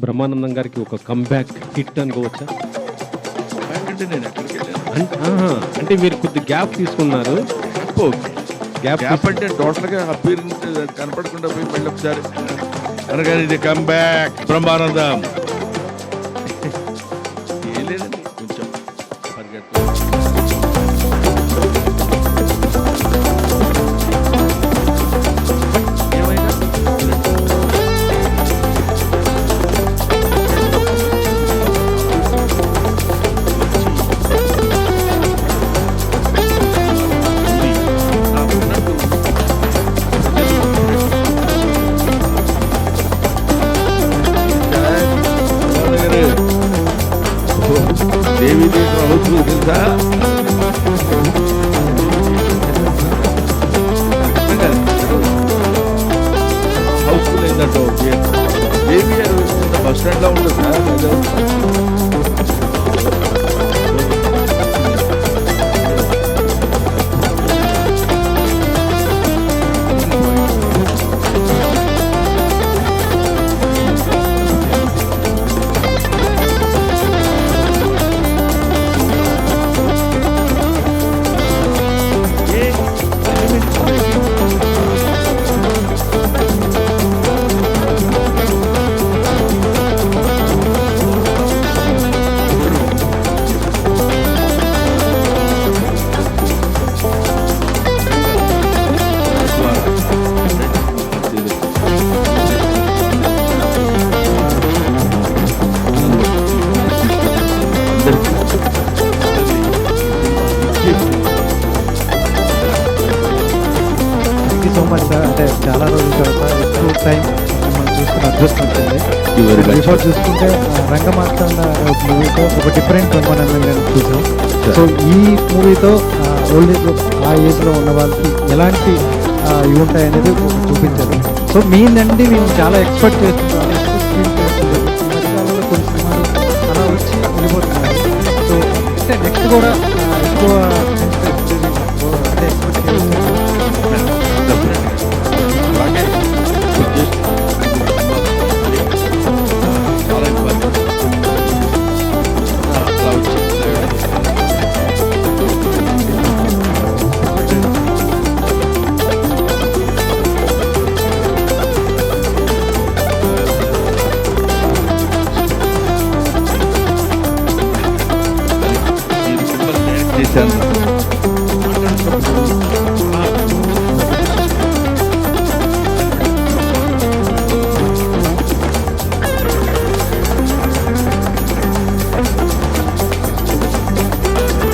బ్రహ్మానందం గారికి ఒక comeback hit అనుకోవచ్చా? అంటే నేను ఎక్కడికి వెళ్ళాను అంటే మీరు కొద్ది గ్యాప్ తీసుకున్నారు. గ్యాప్ అంటే టోటల్గా అపీరెన్స్ కనపడకుండా పోయి మళ్ళీ ఒకసారి అనగానే ఇది కంబ్యాక్ బ్రహ్మానందం ఏం లేదండి, కొంచెం పరిగెత్తు. ఏమైనా దేవి అవుతుంది తెలుసా? హౌస్ఫుల్ అయిందంట. దేవి బస్ స్టాండ్ లో ఉంటుంది సార్. So much sir. అంటే చాలా రోజుల తర్వాత ఎక్కువ టైం మనం చూసుకున్న అదృష్టం వచ్చింది. బిఫోర్ చూసుకుంటే రంగమార్తాండ ఒక మూవీతో ఒక డిఫరెంట్ బ్రహ్మానందం గారిని చూసాం. సో ఈ మూవీతో ఓల్డ్ ఏజ్ ఆ ఏజ్లో ఉన్న వాళ్ళకి ఎలాంటి ఇవి ఉంటాయి అనేది చూపించారు. సో మీ నుండి మేము చాలా ఎక్స్పెక్ట్ చేస్తున్నాం. మధ్యకాలంలో కొన్ని సినిమాలు అలా వచ్చి వెళ్ళిపోతున్నారు. సో అంటే నెక్స్ట్ కూడా ఎక్కువ అంటే ఎక్స్పెక్ట్ చేస్తున్నాం.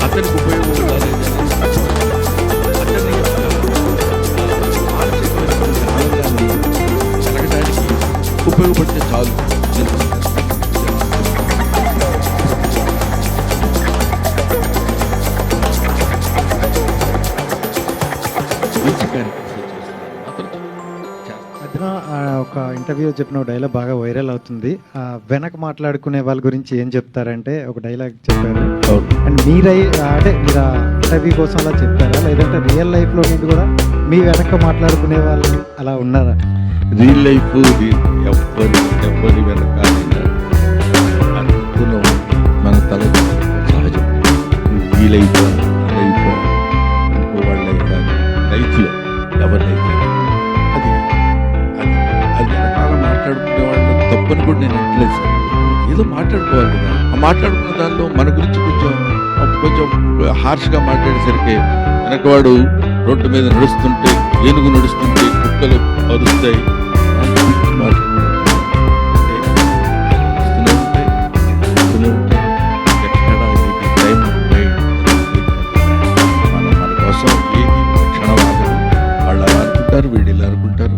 అతనికి ఉపయోగం కలగడానికి ఉపయోగపడితే చాలు. మధ్యన ఒక ఇంటర్వ్యూ చెప్పిన డైలాగ్ బాగా వైరల్ అవుతుంది. వెనక మాట్లాడుకునే వాళ్ళ గురించి ఏం చెప్తారంటే ఒక డైలాగ్ చెప్పారు. అండ్ అంటే మీరు ఇంటర్వ్యూ కోసం అలా చెప్పారా, లేదంటే రియల్ లైఫ్లో నుండి కూడా మీ వెనక మాట్లాడుకునే వాళ్ళు అలా ఉన్నారా? రియల్ లైఫ్ ఎవరి వెనకాలైనా అనుకున్నాం మన తల సహజం. ఈ లైఫ్ ఇంకో వాళ్ళ లైఫ్లో ఎవరి లైఫ్ అది అది అది వెనకాల మాట్లాడుకునే వాళ్ళు తప్పని కూడా నేను అంటలేదు సార్. ఏదో మాట్లాడుకోవాలి కదా. ఆ మాట్లాడుకున్న దానిలో మన గురించి కొంచెం హార్ష్గా మాట్లాడేసరికి వెనకవాడు రోడ్డు మీద నడుస్తుంటే, ఏనుగు నడుస్తుంటే కుక్కలు అరుస్తాయి ఎక్కడ టైం మన కోసం ఏది క్షణవాదం వాళ్ళు అలా అనుకుంటారు, వీళ్ళు ఇలా అనుకుంటారు.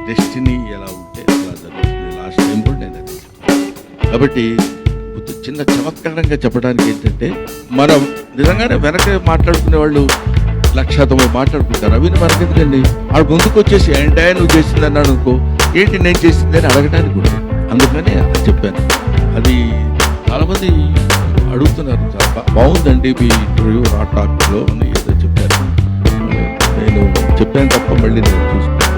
డెస్టినీ ఎలా ఉంటే అలా జరుగుతుంది. లాస్ట్ టైం కూడా నేను అది చెప్పాను. కాబట్టి చిన్న చమత్కారంగా చెప్పడానికి ఏంటంటే, మనం నిజంగానే వెనక మాట్లాడుకునే వాళ్ళు 1,90,000 మాట్లాడుకుంటారు. అవి మనకెందుకండి? ఆడు ముందుకు వచ్చేసి ఏంటా నువ్వు చేసింది అన్నాడు అనుకో, ఏంటి నేను చేసింది అని అడగడానికి కూడా. అందుకని చెప్పాను. అది చాలామంది అడుగుతున్నారు, చాలా బాగుందండి మీ ఇంటర్వ్యూ రా టాక్లో అని ఏదో చెప్పారు. నేను చెప్పాను తప్ప మళ్ళీ నేను చూసుకున్నాను.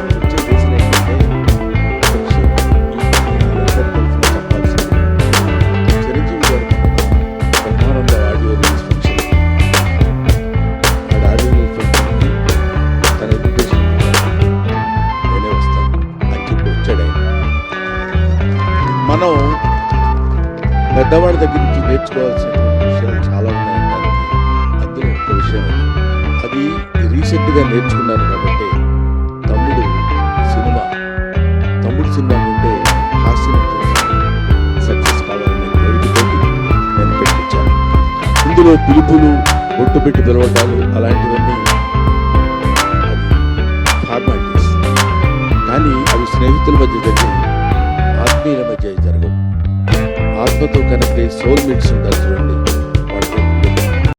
మనం పెద్దవాడి దగ్గర నుంచి నేర్చుకోవాల్సిన విషయాలు చాలా ఉన్నాయనడానికి అందులో ఒక విషయం అది రీసెంట్గా నేర్చుకున్నాను కాబట్టి తమ్ముడు సినిమా ఉంటే హాస్యం సక్సెస్ కావాలనే కోరికతోటి నేను పెట్టించాను. ఇందులో పిలుపులు బొట్టు పెట్టి పిలవటాలు అలాంటివన్నీ అది ఫార్మాలిటీస్, కానీ అవి స్నేహితుల మధ్య జరిగి ఆత్మీయుల మధ్య జరగవు. ఆత్మతో కనెక్ట్ అయ్యి సోల్మేట్స్ ఉంటారు.